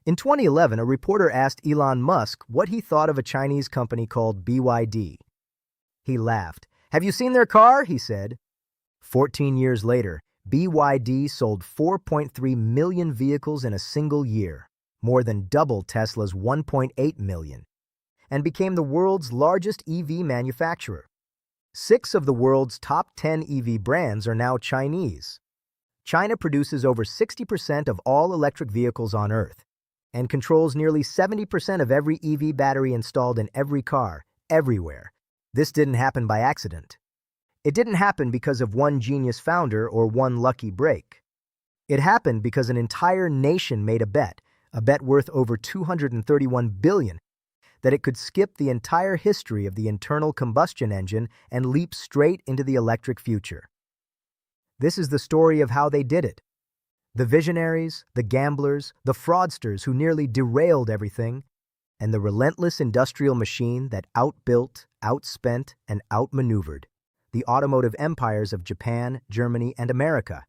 In 2011, a reporter asked Elon Musk what he thought of a Chinese company called BYD. He laughed. "Have you seen their car?" he said. 14 years later, BYD sold 4.3 million vehicles in a single year, more than double Tesla's 1.8 million, and became the world's largest EV manufacturer. 6 of the world's top 10 EV brands are now Chinese. China produces over 60% of all electric vehicles on Earth and controls nearly 70% of every EV battery installed in every car, everywhere. This didn't happen by accident. It didn't happen because of one genius founder or one lucky break. It happened because an entire nation made a bet worth over $231 billion, that it could skip the entire history of the internal combustion engine and leap straight into the electric future. This is the story of how they did it. The visionaries, the gamblers, the fraudsters who nearly derailed everything, and the relentless industrial machine that outbuilt, outspent, and outmaneuvered the automotive empires of Japan, Germany, and America.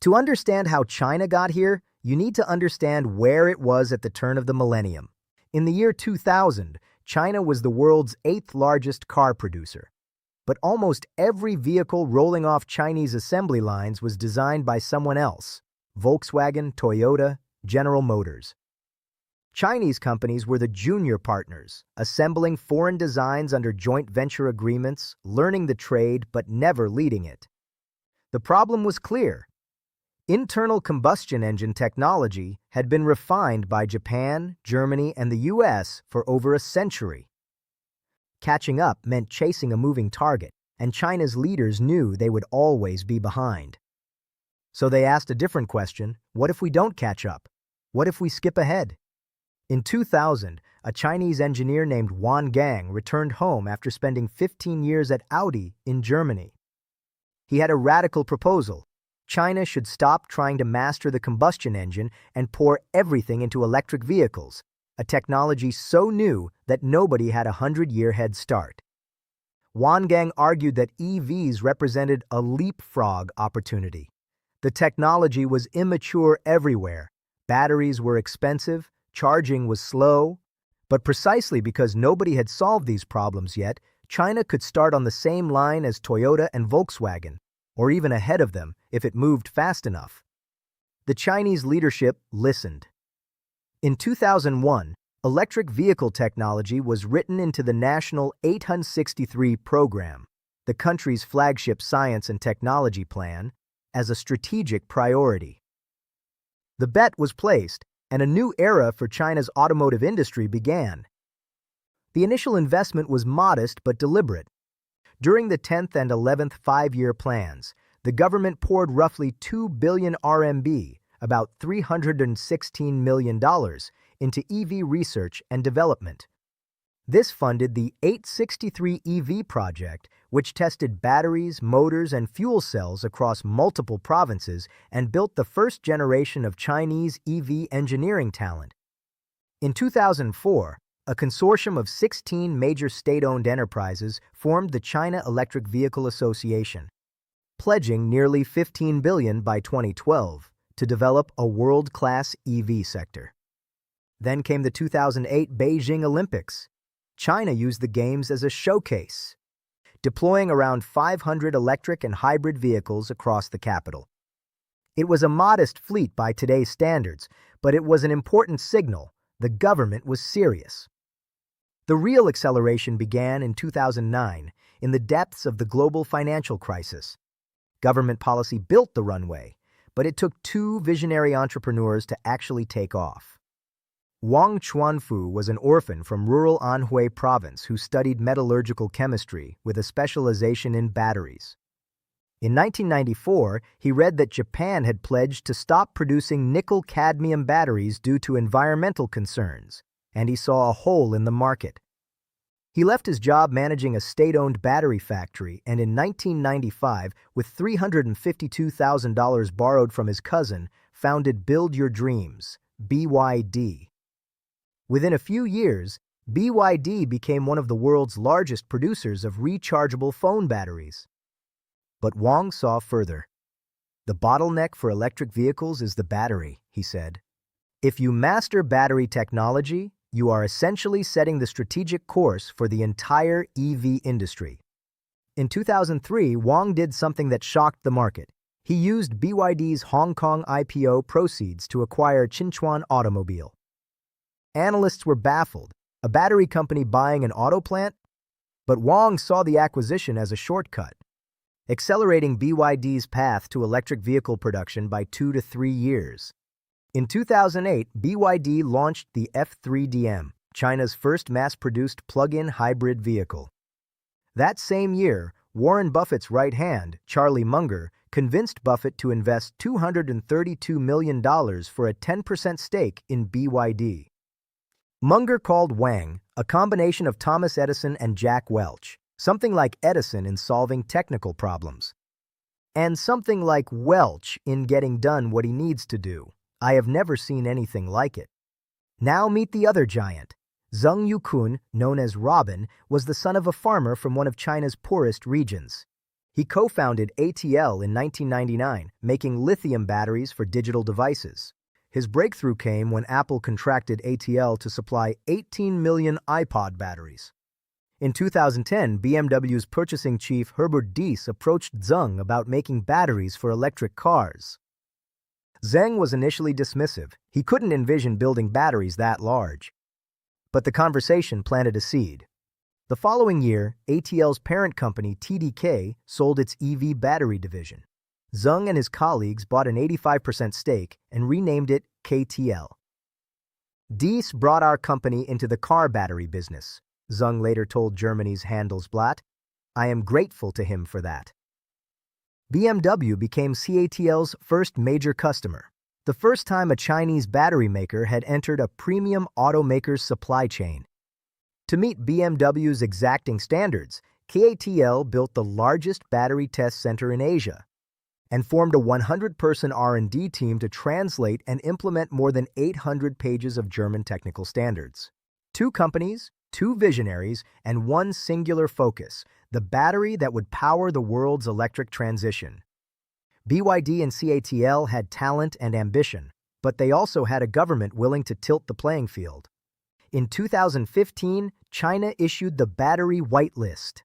To understand how China got here, you need to understand where it was at the turn of the millennium. In the year 2000, China was the world's 8th largest car producer. But almost every vehicle rolling off Chinese assembly lines was designed by someone else: Volkswagen, Toyota, General Motors. Chinese companies were the junior partners, assembling foreign designs under joint venture agreements, learning the trade but never leading it. The problem was clear. Internal combustion engine technology had been refined by Japan, Germany, and the US for over a century. Catching up meant chasing a moving target, and China's leaders knew they would always be behind. So they asked a different question: what if we don't catch up? What if we skip ahead? In 2000, a Chinese engineer named Wan Gang returned home after spending 15 years at Audi in Germany. He had a radical proposal. China should stop trying to master the combustion engine and pour everything into electric vehicles, a technology so new that nobody had a 100-year head start. Wan Gang argued that EVs represented a leapfrog opportunity. The technology was immature everywhere. Batteries were expensive, charging was slow, but precisely because nobody had solved these problems yet, China could start on the same line as Toyota and Volkswagen, or even ahead of them if it moved fast enough. The Chinese leadership listened. In 2001, electric vehicle technology was written into the National 863 program, the country's flagship science and technology plan, as a strategic priority. The bet was placed, and a new era for China's automotive industry began. The initial investment was modest but deliberate. During the 10th and 11th five-year plans, the government poured roughly 2 billion RMB, about $316 million, into EV research and development. This funded the 863 EV project, which tested batteries, motors, and fuel cells across multiple provinces and built the first generation of Chinese EV engineering talent. In 2004, a consortium of 16 major state-owned enterprises formed the China Electric Vehicle Association, pledging nearly $15 billion by 2012 to develop a world-class EV sector. Then came the 2008 Beijing Olympics. China used the Games as a showcase, deploying around 500 electric and hybrid vehicles across the capital. It was a modest fleet by today's standards, but it was an important signal. The government was serious. The real acceleration began in 2009, in the depths of the global financial crisis. Government policy built the runway, but it took 2 visionary entrepreneurs to actually take off. Wang Chuanfu was an orphan from rural Anhui province who studied metallurgical chemistry with a specialization in batteries. In 1994, he read that Japan had pledged to stop producing nickel-cadmium batteries due to environmental concerns, and he saw a hole in the market. He left his job managing a state-owned battery factory and in 1995, with $352,000 borrowed from his cousin, founded Build Your Dreams, BYD. Within a few years, BYD became one of the world's largest producers of rechargeable phone batteries. But Wang saw further. "The bottleneck for electric vehicles is the battery," he said. "If you master battery technology, you are essentially setting the strategic course for the entire EV industry." In 2003, Wang did something that shocked the market. He used BYD's Hong Kong IPO proceeds to acquire Chinchuan Automobile. Analysts were baffled. A battery company buying an auto plant? But Wang saw the acquisition as a shortcut, accelerating BYD's path to electric vehicle production by 2 to 3 years. In 2008, BYD launched the F3DM, China's first mass-produced plug-in hybrid vehicle. That same year, Warren Buffett's right hand, Charlie Munger, convinced Buffett to invest $232 million for a 10% stake in BYD. Munger called Wang a combination of Thomas Edison and Jack Welch, something like Edison in solving technical problems, and something like Welch in getting done what he needs to do. I have never seen anything like it. Now meet the other giant. Zheng Yukun, known as Robin, was the son of a farmer from one of China's poorest regions. He co-founded ATL in 1999, making lithium batteries for digital devices. His breakthrough came when Apple contracted ATL to supply 18 million iPod batteries. In 2010, BMW's purchasing chief Herbert Diess approached Zheng about making batteries for electric cars. Zheng was initially dismissive. He couldn't envision building batteries that large. But the conversation planted a seed. The following year, ATL's parent company TDK sold its EV battery division. Zheng and his colleagues bought an 85% stake and renamed it CATL. "Diess brought our company into the car battery business," Zheng later told Germany's Handelsblatt. "I am grateful to him for that." BMW became CATL's first major customer, the first time a Chinese battery maker had entered a premium automaker's supply chain. To meet BMW's exacting standards, CATL built the largest battery test center in Asia and formed a 100-person R&D team to translate and implement more than 800 pages of German technical standards. 2 companies, 2 visionaries, and one singular focus: the battery that would power the world's electric transition. BYD and CATL had talent and ambition, but they also had a government willing to tilt the playing field. In 2015, China issued the Battery Whitelist.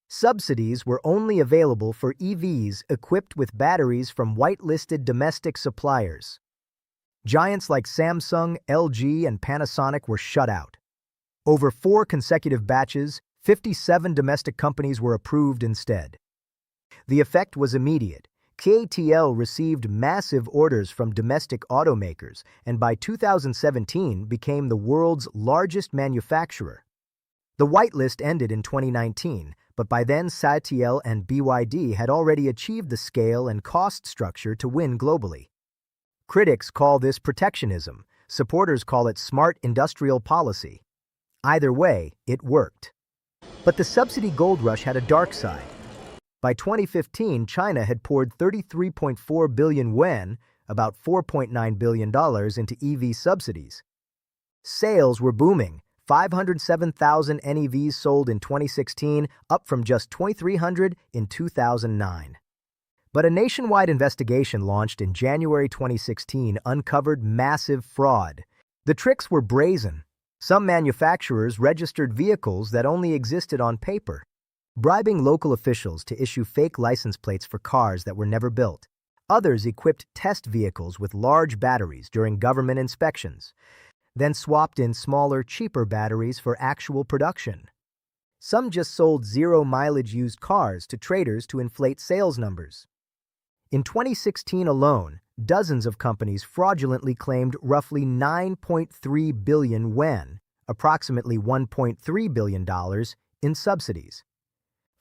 Subsidies were only available for EVs equipped with batteries from whitelisted domestic suppliers. Giants like Samsung, LG, and Panasonic were shut out. Over 4 consecutive batches, 57 domestic companies were approved instead. The effect was immediate. CATL received massive orders from domestic automakers and by 2017 became the world's largest manufacturer. The whitelist ended in 2019, but by then CATL and BYD had already achieved the scale and cost structure to win globally. Critics call this protectionism. Supporters call it smart industrial policy. Either way, it worked. But the subsidy gold rush had a dark side. By 2015, China had poured 33.4 billion yuan, about $4.9 billion, into EV subsidies. Sales were booming. 507,000 NEVs sold in 2016, up from just 2,300 in 2009. But a nationwide investigation launched in January 2016 uncovered massive fraud. The tricks were brazen. Some manufacturers registered vehicles that only existed on paper, bribing local officials to issue fake license plates for cars that were never built. Others equipped test vehicles with large batteries during government inspections, then swapped in smaller, cheaper batteries for actual production. Some just sold zero-mileage used cars to traders to inflate sales numbers. In 2016 alone, dozens of companies fraudulently claimed roughly 9.3 billion yuan, approximately $1.3 billion, in subsidies.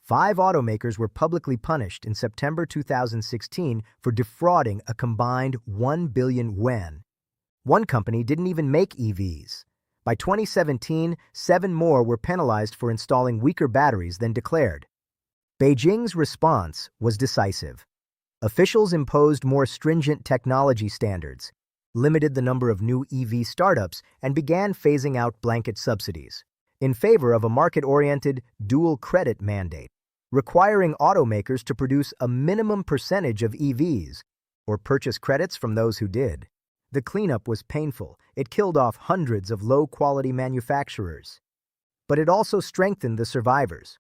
5 automakers were publicly punished in September 2016 for defrauding a combined 1 billion yuan. One company didn't even make EVs. By 2017, 7 more were penalized for installing weaker batteries than declared. Beijing's response was decisive. Officials imposed more stringent technology standards, limited the number of new EV startups, and began phasing out blanket subsidies in favor of a market-oriented dual credit mandate. requiring automakers to produce a minimum percentage of EVs or purchase credits from those who did. The cleanup was painful. It killed off hundreds of low-quality manufacturers. But it also strengthened the survivors.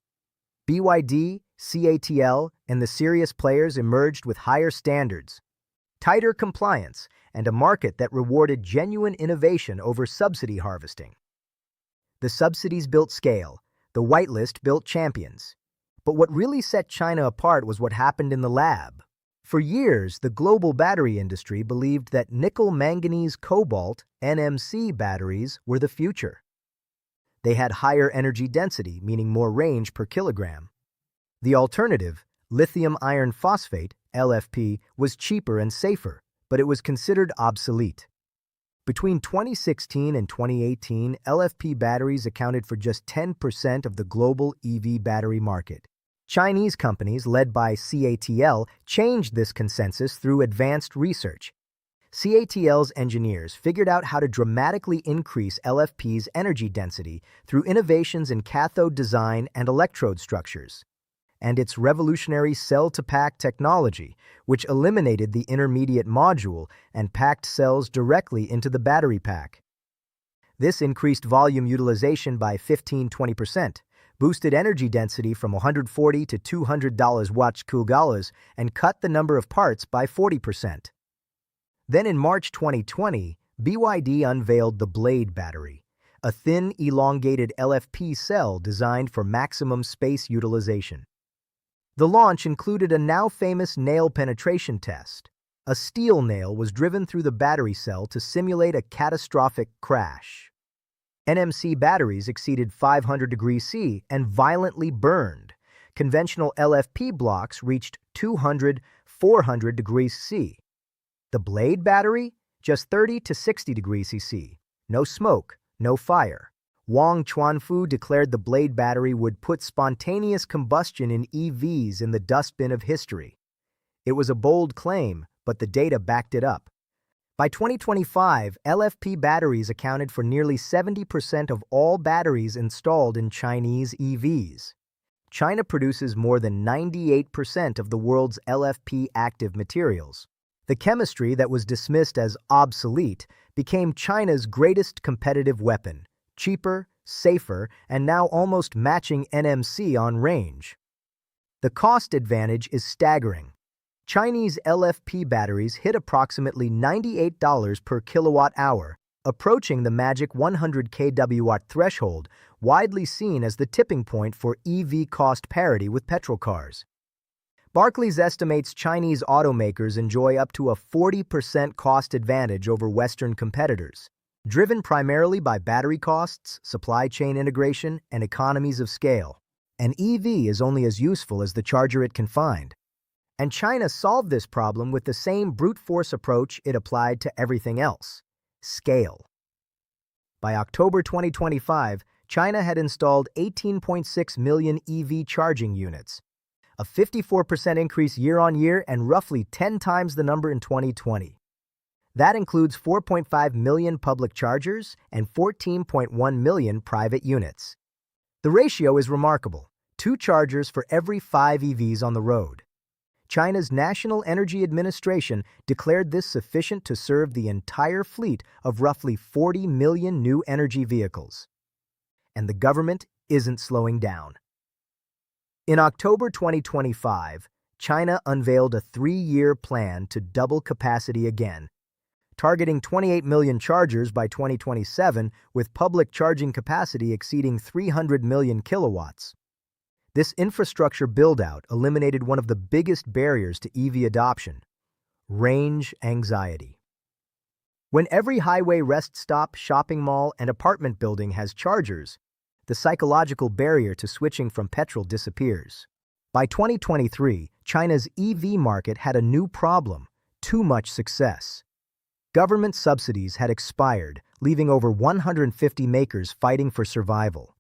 BYD, CATL, and the serious players emerged with higher standards, tighter compliance, and a market that rewarded genuine innovation over subsidy harvesting. The subsidies built scale. The whitelist built champions. But what really set China apart was what happened in the lab. For years, the global battery industry believed that nickel-manganese-cobalt (NMC) batteries were the future. They had higher energy density, meaning more range per kilogram. The alternative, lithium iron phosphate (LFP), was cheaper and safer, but it was considered obsolete. Between 2016 and 2018, LFP batteries accounted for just 10% of the global EV battery market. Chinese companies, led by CATL, changed this consensus through advanced research. CATL's engineers figured out how to dramatically increase LFP's energy density through innovations in cathode design and electrode structures, and its revolutionary cell-to-pack technology, which eliminated the intermediate module and packed cells directly into the battery pack. This increased volume utilization by 15–20%, boosted energy density from $140 to $200 watt-kg, and cut the number of parts by 40%. Then in March 2020, BYD unveiled the Blade battery, a thin, elongated LFP cell designed for maximum space utilization. The launch included a now-famous nail penetration test. A steel nail was driven through the battery cell to simulate a catastrophic crash. NMC batteries exceeded 500 degrees C and violently burned. Conventional LFP blocks reached 200–400 degrees C. The Blade battery? Just 30 to 60 degrees C. No smoke, no fire. Wang Chuanfu declared the Blade battery would put spontaneous combustion in EVs in the dustbin of history. It was a bold claim, but the data backed it up. By 2025, LFP batteries accounted for nearly 70% of all batteries installed in Chinese EVs. China produces more than 98% of the world's LFP active materials. The chemistry that was dismissed as obsolete became China's greatest competitive weapon, cheaper, safer, and now almost matching NMC on range. The cost advantage is staggering. Chinese LFP batteries hit approximately $98 per kilowatt-hour, approaching the magic 100 kW threshold, widely seen as the tipping point for EV cost parity with petrol cars. Barclays estimates Chinese automakers enjoy up to a 40% cost advantage over Western competitors, driven primarily by battery costs, supply chain integration, and economies of scale. An EV is only as useful as the charger it can find. And China solved this problem with the same brute force approach it applied to everything else: scale. By October 2025, China had installed 18.6 million EV charging units, a 54% increase year-on-year and roughly 10 times the number in 2020. That includes 4.5 million public chargers and 14.1 million private units. The ratio is remarkable: 2 chargers for every 5 EVs on the road. China's National Energy Administration declared this sufficient to serve the entire fleet of roughly 40 million new energy vehicles. And the government isn't slowing down. In October 2025, China unveiled a 3-year plan to double capacity again, targeting 28 million chargers by 2027, with public charging capacity exceeding 300 million kilowatts. This infrastructure build-out eliminated one of the biggest barriers to EV adoption: range anxiety. When every highway rest stop, shopping mall, and apartment building has chargers, the psychological barrier to switching from petrol disappears. By 2023, China's EV market had a new problem: too much success. Government subsidies had expired, leaving over 150 makers fighting for survival.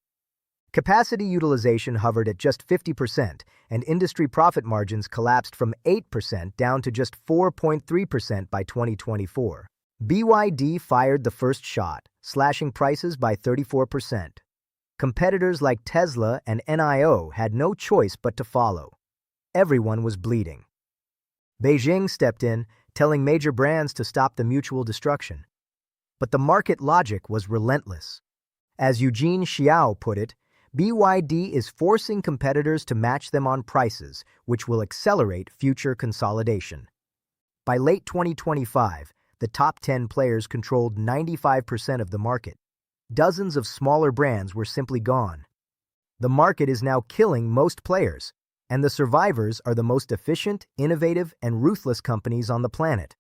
Capacity utilization hovered at just 50%, and industry profit margins collapsed from 8% down to just 4.3% by 2024. BYD fired the first shot, slashing prices by 34%. Competitors like Tesla and NIO had no choice but to follow. Everyone was bleeding. Beijing stepped in, telling major brands to stop the mutual destruction. But the market logic was relentless. As Eugene Xiao put it, BYD is forcing competitors to match them on prices, which will accelerate future consolidation. By late 2025, the top 10 players controlled 95% of the market. Dozens of smaller brands were simply gone. The market is now killing most players, and the survivors are the most efficient, innovative, and ruthless companies on the planet.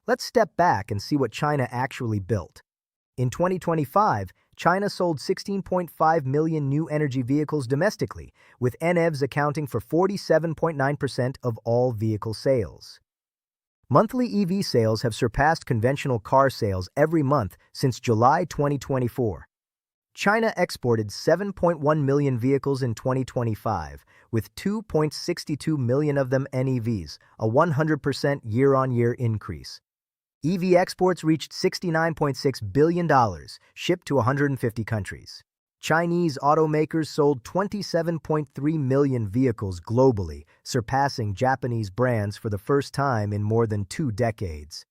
Let's step back and see what China actually built. In 2025, China sold 16.5 million new energy vehicles domestically, with NEVs accounting for 47.9% of all vehicle sales. Monthly EV sales have surpassed conventional car sales every month since July 2024. China exported 7.1 million vehicles in 2025, with 2.62 million of them NEVs, a 100% year-on-year increase. EV exports reached $69.6 billion, shipped to 150 countries. Chinese automakers sold 27.3 million vehicles globally, surpassing Japanese brands for the first time in more than 2 decades.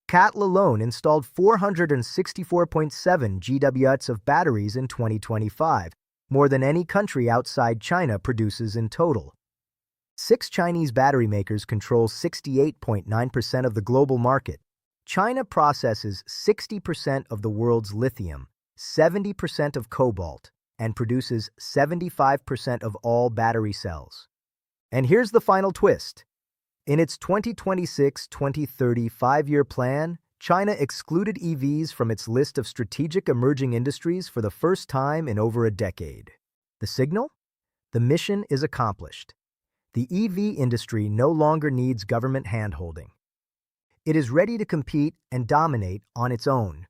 CATL alone installed 464.7 GWh of batteries in 2025, more than any country outside China produces in total. 6 Chinese battery makers control 68.9% of the global market. China processes 60% of the world's lithium, 70% of cobalt, and produces 75% of all battery cells. And here's the final twist. In its 2026-2030 5-year plan, China excluded EVs from its list of strategic emerging industries for the first time in over a decade. The signal? The mission is accomplished. The EV industry no longer needs government handholding. It is ready to compete and dominate on its own.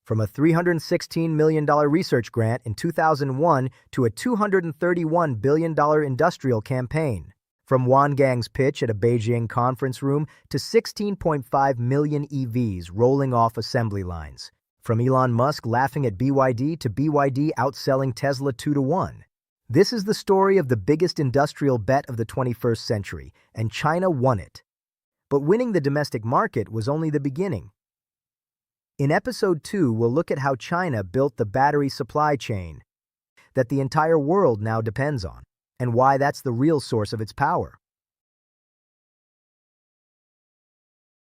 From a $316 million research grant in 2001 to a $231 billion industrial campaign. From Wang Gang's pitch at a Beijing conference room to 16.5 million EVs rolling off assembly lines. From Elon Musk laughing at BYD to BYD outselling Tesla 2-1. This is the story of the biggest industrial bet of the 21st century, and China won it. But winning the domestic market was only the beginning. In Episode 2, we'll look at how China built the battery supply chain that the entire world now depends on, and why that's the real source of its power.